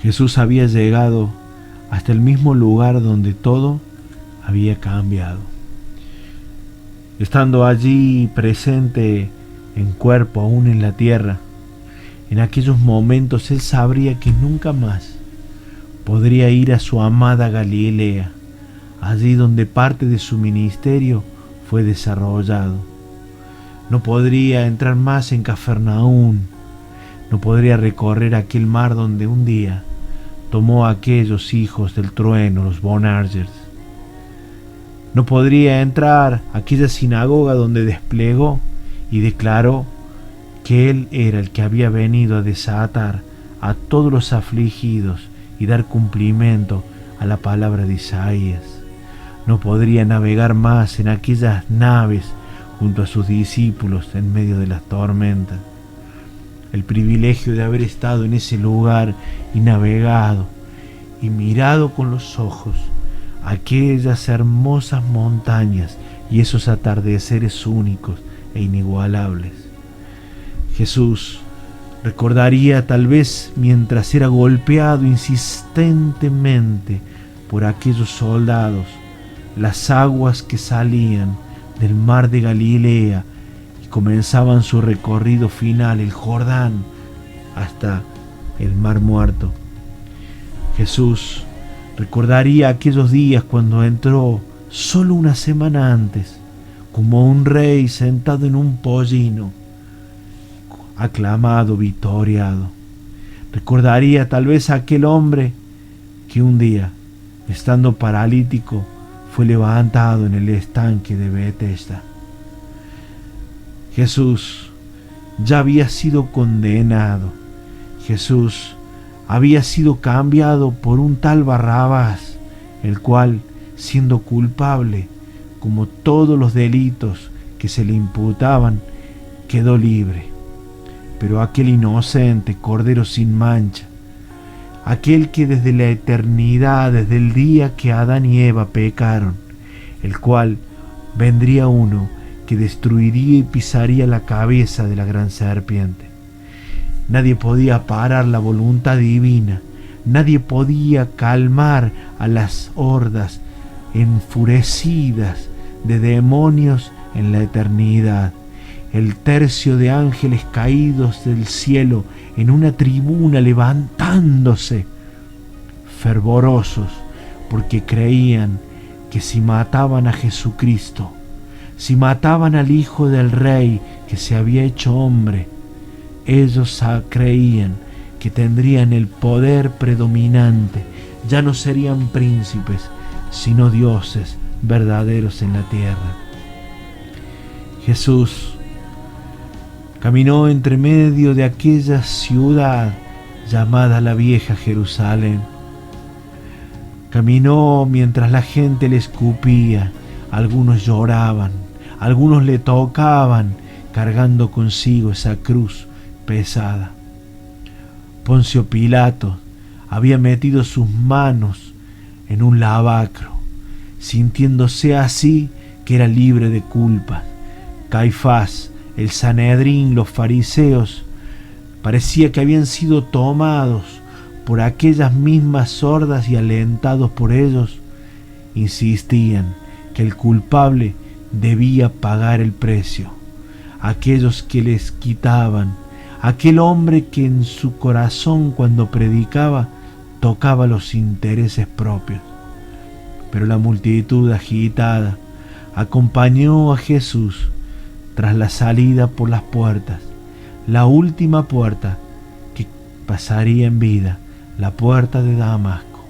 Jesús había llegado hasta el mismo lugar donde todo había cambiado. Estando allí presente en cuerpo aún en la tierra, en aquellos momentos él sabría que nunca más podría ir a su amada Galilea, allí donde parte de su ministerio fue desarrollado. No podría entrar más en Cafarnaúm, no podría recorrer aquel mar donde un día tomó a aquellos hijos del trueno, los Boanerges. No podría entrar a aquella sinagoga donde desplegó y declaró que él era el que había venido a desatar a todos los afligidos y dar cumplimiento a la palabra de Isaías. No podría navegar más en aquellas naves junto a sus discípulos en medio de las tormentas. El privilegio de haber estado en ese lugar y navegado y mirado con los ojos aquellas hermosas montañas y esos atardeceres únicos e inigualables. Jesús recordaría tal vez mientras era golpeado insistentemente por aquellos soldados las aguas que salían del mar de Galilea y comenzaban su recorrido final, el Jordán, hasta el Mar Muerto. Jesús recordaría aquellos días cuando entró solo una semana antes, como un rey sentado en un pollino, aclamado, victoriado. Recordaría tal vez a aquel hombre que un día, estando paralítico, fue levantado en el estanque de Betesda. Jesús ya había sido condenado. Jesús había sido cambiado por un tal Barrabás, el cual, siendo culpable, como todos los delitos que se le imputaban, quedó libre. Pero aquel inocente Cordero sin mancha, aquel que desde la eternidad, desde el día que Adán y Eva pecaron, el cual vendría uno que destruiría y pisaría la cabeza de la gran serpiente. Nadie podía parar la voluntad divina, nadie podía calmar a las hordas enfurecidas de demonios en la eternidad. El tercio de ángeles caídos del cielo en una tribuna levantándose, fervorosos, porque creían que si mataban a Jesucristo, si mataban al Hijo del Rey que se había hecho hombre, ellos creían que tendrían el poder predominante, ya no serían príncipes, sino dioses verdaderos en la tierra. Jesús caminó entre medio de aquella ciudad llamada la Vieja Jerusalén. Caminó mientras la gente le escupía, algunos lloraban, algunos le tocaban, cargando consigo esa cruz pesada. Poncio Pilato había metido sus manos en un lavacro, sintiéndose así que era libre de culpa. Caifás, el Sanedrín, los fariseos, parecía que habían sido tomados por aquellas mismas hordas y alentados por ellos, insistían que el culpable debía pagar el precio. Aquellos que les quitaban, aquel hombre que en su corazón cuando predicaba tocaba los intereses propios. Pero la multitud agitada acompañó a Jesús tras la salida por las puertas, la última puerta que pasaría en vida, la puerta de Damasco,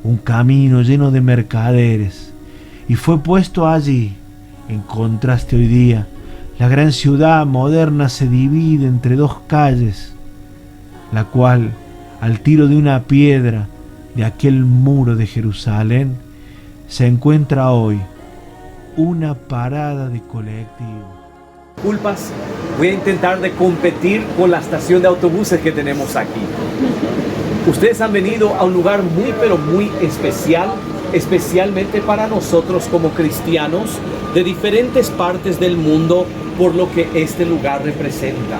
un camino lleno de mercaderes, y fue puesto allí. En contraste, hoy día la gran ciudad moderna se divide entre dos calles, la cual, al tiro de una piedra de aquel muro de Jerusalén, se encuentra hoy una parada de colectivo. Disculpas, voy a intentar de competir con la estación de autobuses que tenemos aquí. Ustedes han venido a un lugar muy pero muy especial, especialmente para nosotros como cristianos de diferentes partes del mundo por lo que este lugar representa.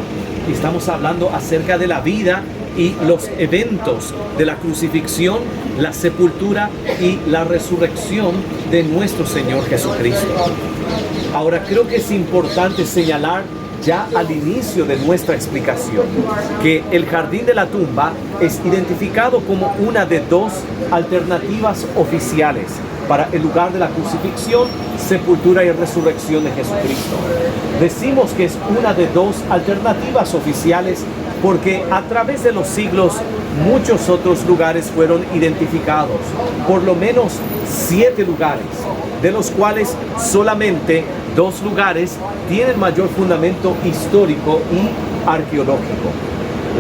Y estamos hablando acerca de la vida y los eventos de la crucifixión, la sepultura y la resurrección de nuestro Señor Jesucristo. Ahora, creo que es importante señalar ya al inicio de nuestra explicación que el jardín de la tumba es identificado como una de dos alternativas oficiales para el lugar de la crucifixión, sepultura y resurrección de Jesucristo. Decimos que es una de dos alternativas oficiales porque a través de los siglos muchos otros lugares fueron identificados, por lo menos 7 lugares, de los cuales solamente 2 lugares tienen mayor fundamento histórico y arqueológico.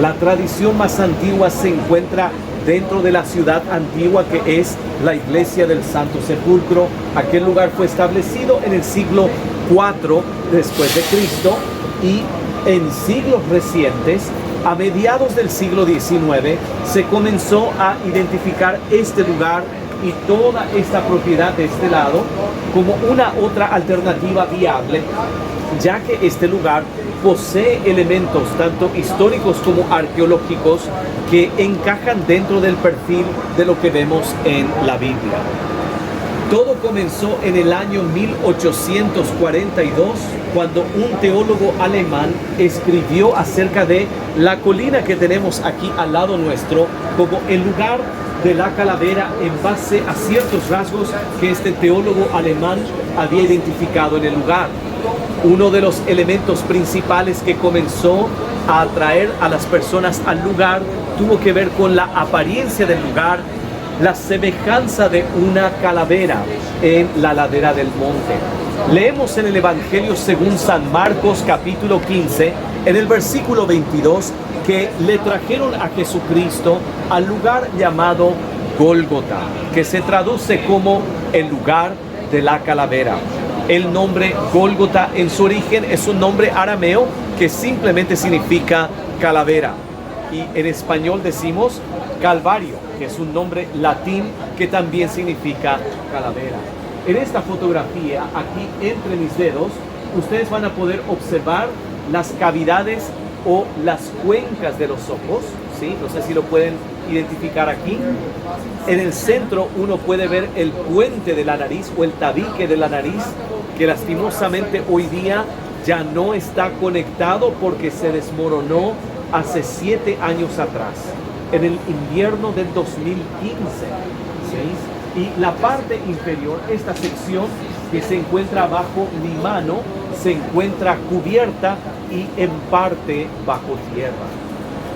La tradición más antigua se encuentra dentro de la ciudad antigua, que es la iglesia del Santo Sepulcro. Aquel lugar fue establecido en el siglo IV después de Cristo, y en siglos recientes, a mediados del siglo XIX, se comenzó a identificar este lugar y toda esta propiedad de este lado como una otra alternativa viable, ya que este lugar posee elementos tanto históricos como arqueológicos que encajan dentro del perfil de lo que vemos en la Biblia. Todo comenzó en el año 1842, cuando un teólogo alemán escribió acerca de la colina que tenemos aquí al lado nuestro como el lugar de la calavera, en base a ciertos rasgos que este teólogo alemán había identificado en el lugar. Uno de los elementos principales que comenzó a atraer a las personas al lugar tuvo que ver con la apariencia del lugar, la semejanza de una calavera en la ladera del monte. Leemos en el Evangelio según San Marcos capítulo 15, en el versículo 22, que le trajeron a Jesucristo al lugar llamado Gólgota, que se traduce como el lugar de la calavera. El nombre Gólgota en su origen es un nombre arameo que simplemente significa calavera. Y en español decimos Calvario, que es un nombre latín que también significa calavera. En esta fotografía, aquí entre mis dedos, ustedes van a poder observar las cavidades o las cuencas de los ojos, ¿sí? No sé si lo pueden identificar aquí. En el centro uno puede ver el puente de la nariz o el tabique de la nariz, que lastimosamente hoy día ya no está conectado porque se desmoronó hace 7 años atrás, en el invierno del 2015, ¿sí? Y la parte inferior, esta sección que se encuentra bajo mi mano, se encuentra cubierta y en parte bajo tierra.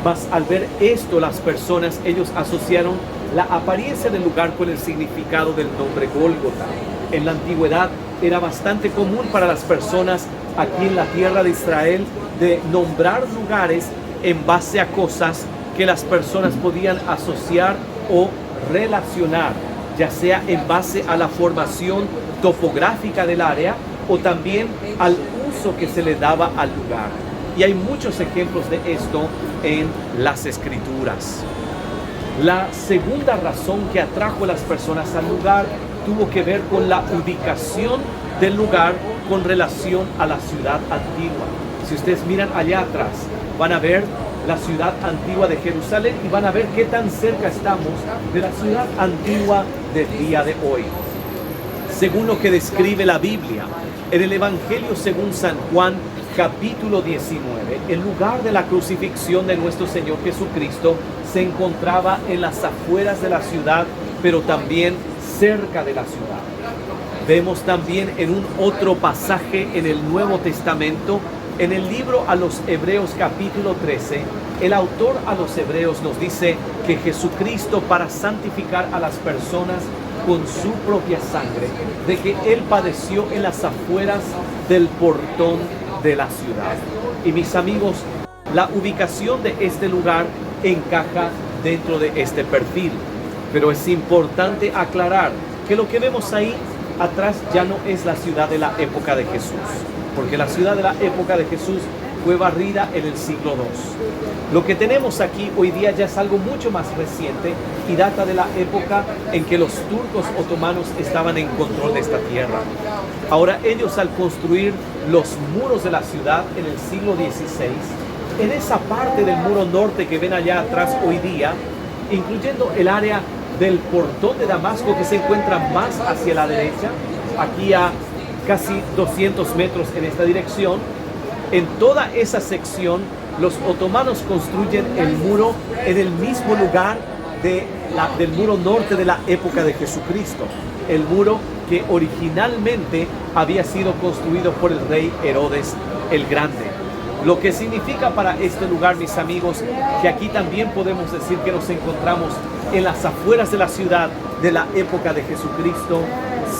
Mas al ver esto, las personas, ellos asociaron la apariencia del lugar con el significado del nombre Gólgota. En la antigüedad era bastante común para las personas aquí en la tierra de Israel de nombrar lugares en base a cosas que las personas podían asociar o relacionar, ya sea en base a la formación topográfica del área o también al uso que se le daba al lugar. Y hay muchos ejemplos de esto en las Escrituras. La segunda razón que atrajo a las personas al lugar tuvo que ver con la ubicación del lugar con relación a la ciudad antigua. Si ustedes miran allá atrás, van a ver la ciudad antigua de Jerusalén y van a ver qué tan cerca estamos de la ciudad antigua del día de hoy. Según lo que describe la Biblia, en el Evangelio según San Juan, capítulo 19, el lugar de la crucifixión de nuestro Señor Jesucristo se encontraba en las afueras de la ciudad, pero también cerca de la ciudad. Vemos también en un otro pasaje en el Nuevo Testamento, en el libro a los Hebreos capítulo 13, el autor a los Hebreos nos dice que Jesucristo, para santificar a las personas con su propia sangre, de que Él padeció en las afueras del portón de la ciudad. Y mis amigos, la ubicación de este lugar encaja dentro de este perfil. Pero es importante aclarar que lo que vemos ahí atrás ya no es la ciudad de la época de Jesús, porque la ciudad de la época de Jesús fue barrida en el siglo II. Lo que tenemos aquí hoy día ya es algo mucho más reciente y data de la época en que los turcos otomanos estaban en control de esta tierra. Ahora ellos, al construir los muros de la ciudad en el siglo XVI, en esa parte del muro norte que ven allá atrás hoy día, incluyendo el área del portón de Damasco que se encuentra más hacia la derecha, aquí a casi 200 metros en esta dirección, en toda esa sección los otomanos construyen el muro en el mismo lugar del muro norte de la época de Jesucristo, el muro que originalmente había sido construido por el rey Herodes el Grande. Lo que significa para este lugar, mis amigos, que aquí también podemos decir que nos encontramos en las afueras de la ciudad de la época de Jesucristo,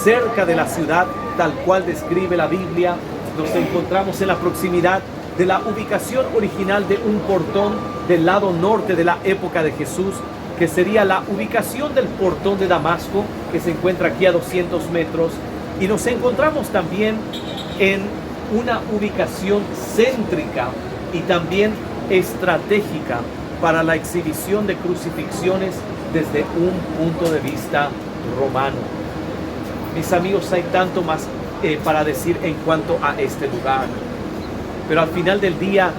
cerca de la ciudad tal cual describe la Biblia. Nos encontramos en la proximidad de la ubicación original de un portón del lado norte de la época de Jesús, que sería la ubicación del portón de Damasco, que se encuentra aquí a 200 metros. Y nos encontramos también en una ubicación céntrica y también estratégica para la exhibición de crucifixiones desde un punto de vista romano. Mis amigos, hay tanto más para decir en cuanto a este lugar, pero al final del día,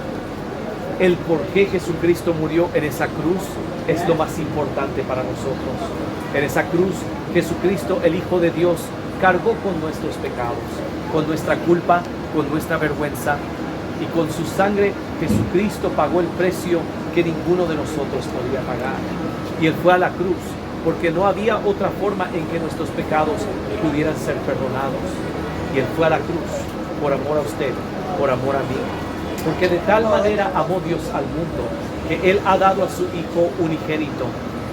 el por qué Jesucristo murió en esa cruz es lo más importante para nosotros. En esa cruz, Jesucristo, el Hijo de Dios, cargó con nuestros pecados, con nuestra culpa, con nuestra vergüenza, y con su sangre Jesucristo pagó el precio que ninguno de nosotros podía pagar. Y Él fue a la cruz porque no había otra forma en que nuestros pecados pudieran ser perdonados. Y Él fue a la cruz por amor a usted, por amor a mí. Porque de tal manera amó Dios al mundo que Él ha dado a su Hijo unigénito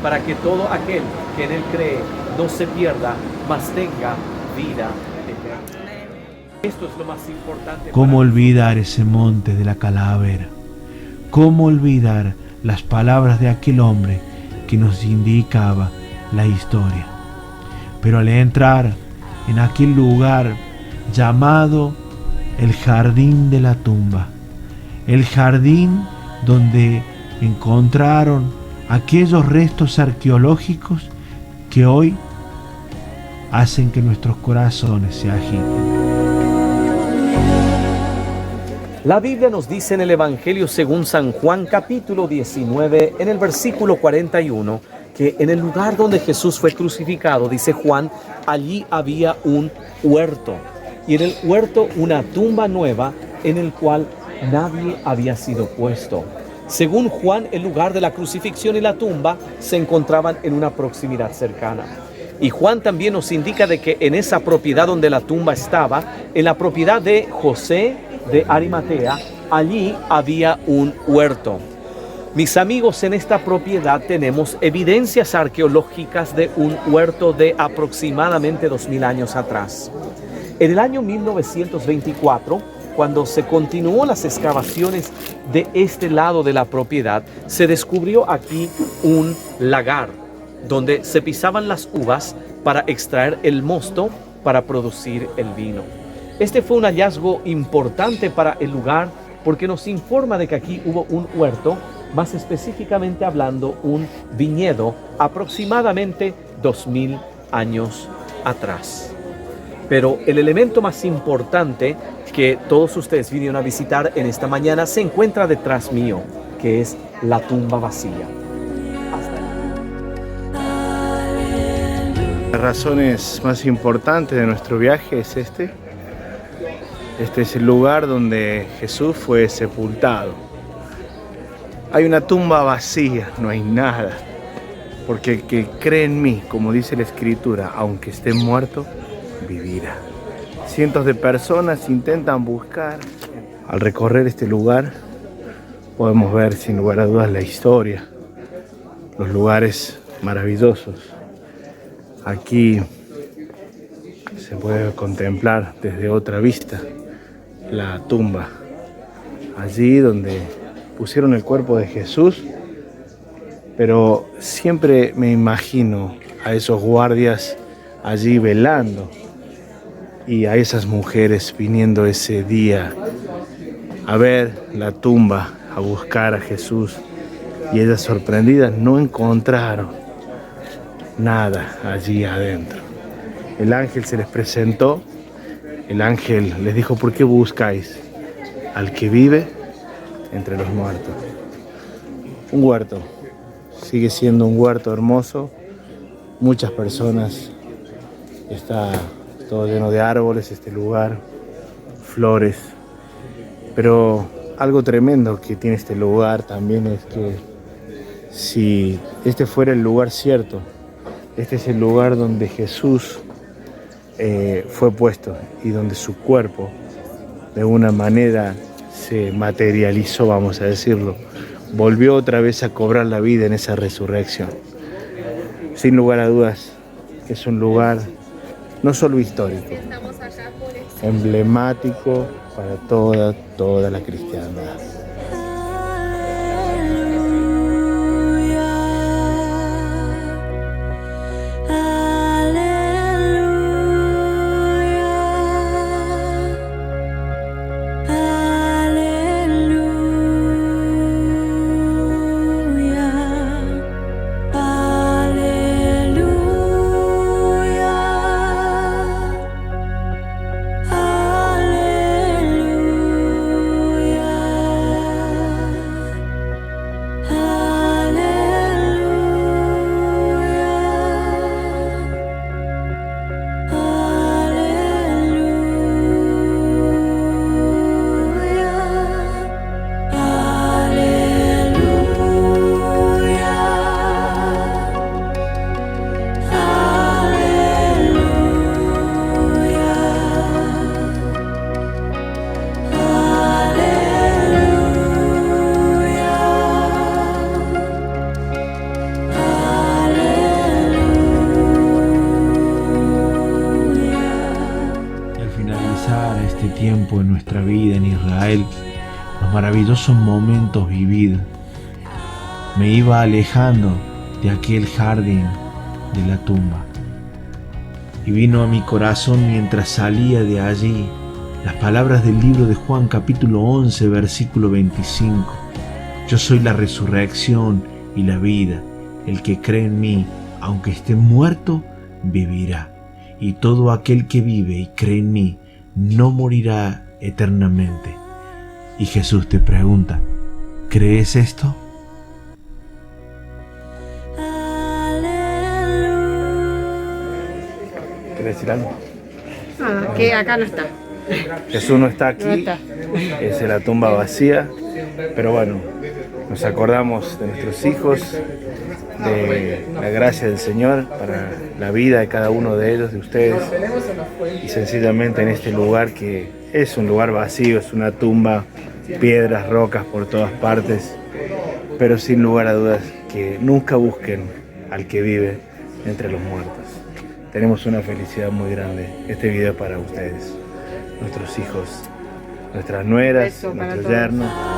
para que todo aquel que en Él cree no se pierda, mas tenga vida eterna. Esto es lo más importante. ¿Cómo olvidar ese monte de la calavera? ¿Cómo olvidar las palabras de aquel hombre que nos indicaba la historia? Pero al entrar en aquel lugar llamado el jardín de la tumba, el jardín donde encontraron aquellos restos arqueológicos que hoy hacen que nuestros corazones se agiten. La Biblia nos dice en el Evangelio según San Juan, capítulo 19, en el versículo 41, que en el lugar donde Jesús fue crucificado, dice Juan, allí había un huerto. Y en el huerto una tumba nueva en el cual nadie había sido puesto. Según Juan, el lugar de la crucifixión y la tumba se encontraban en una proximidad cercana. Y Juan también nos indica de que en esa propiedad donde la tumba estaba, en la propiedad de José de Arimatea, allí había un huerto. Mis amigos, en esta propiedad tenemos evidencias arqueológicas de un huerto de aproximadamente 2000 años atrás. En el año 1924, cuando se continuó las excavaciones de este lado de la propiedad, se descubrió aquí un lagar donde se pisaban las uvas para extraer el mosto para producir el vino. Este fue un hallazgo importante para el lugar porque nos informa de que aquí hubo un huerto, más específicamente hablando un viñedo, aproximadamente 2000 años atrás. Pero el elemento más importante que todos ustedes vinieron a visitar en esta mañana se encuentra detrás mío, que es la tumba vacía. Las razones más importantes de nuestro viaje es este. Este es el lugar donde Jesús fue sepultado. Hay una tumba vacía, no hay nada. Porque el que cree en mí, como dice la Escritura, aunque esté muerto, vivirá. Cientos de personas intentan buscar. Al recorrer este lugar, podemos ver sin lugar a dudas la historia, los lugares maravillosos. Aquí se puede contemplar desde otra vista la tumba, allí donde pusieron el cuerpo de Jesús, pero siempre me imagino a esos guardias allí velando y a esas mujeres viniendo ese día a ver la tumba, a buscar a Jesús. Y ellas, sorprendidas, no encontraron nada allí adentro. El ángel se les presentó. El ángel les dijo: ¿por qué buscáis al que vive entre los muertos? Un huerto, sigue siendo un huerto hermoso. Muchas personas, está todo lleno de árboles este lugar, flores. Pero algo tremendo que tiene este lugar también es que si este fuera el lugar cierto, este es el lugar donde Jesús fue puesto y donde su cuerpo de una manera se materializó, vamos a decirlo, volvió otra vez a cobrar la vida en esa resurrección. Sin lugar a dudas, es un lugar no solo histórico, emblemático para toda la cristiandad. Tiempo en nuestra vida en Israel, los maravillosos momentos vividos, me iba alejando de aquel jardín de la tumba, y vino a mi corazón mientras salía de allí las palabras del libro de Juan capítulo 11 versículo 25: yo soy la resurrección y la vida, el que cree en mí, aunque esté muerto, vivirá, y todo aquel que vive y cree en mí no morirá eternamente. Y Jesús te pregunta: ¿crees esto? ¿Quieres decir algo? Nada, que acá no está. Jesús no está aquí, No está. Es la tumba vacía, pero bueno, nos acordamos de nuestros hijos, de la gracia del Señor para la vida de cada uno de ellos, de ustedes, y sencillamente en este lugar que es un lugar vacío, es una tumba, piedras, rocas por todas partes, pero sin lugar a dudas que nunca busquen al que vive entre los muertos. Tenemos una felicidad muy grande. Este video es para ustedes, nuestros hijos, nuestras nueras, Beso para nuestros todos. yernos.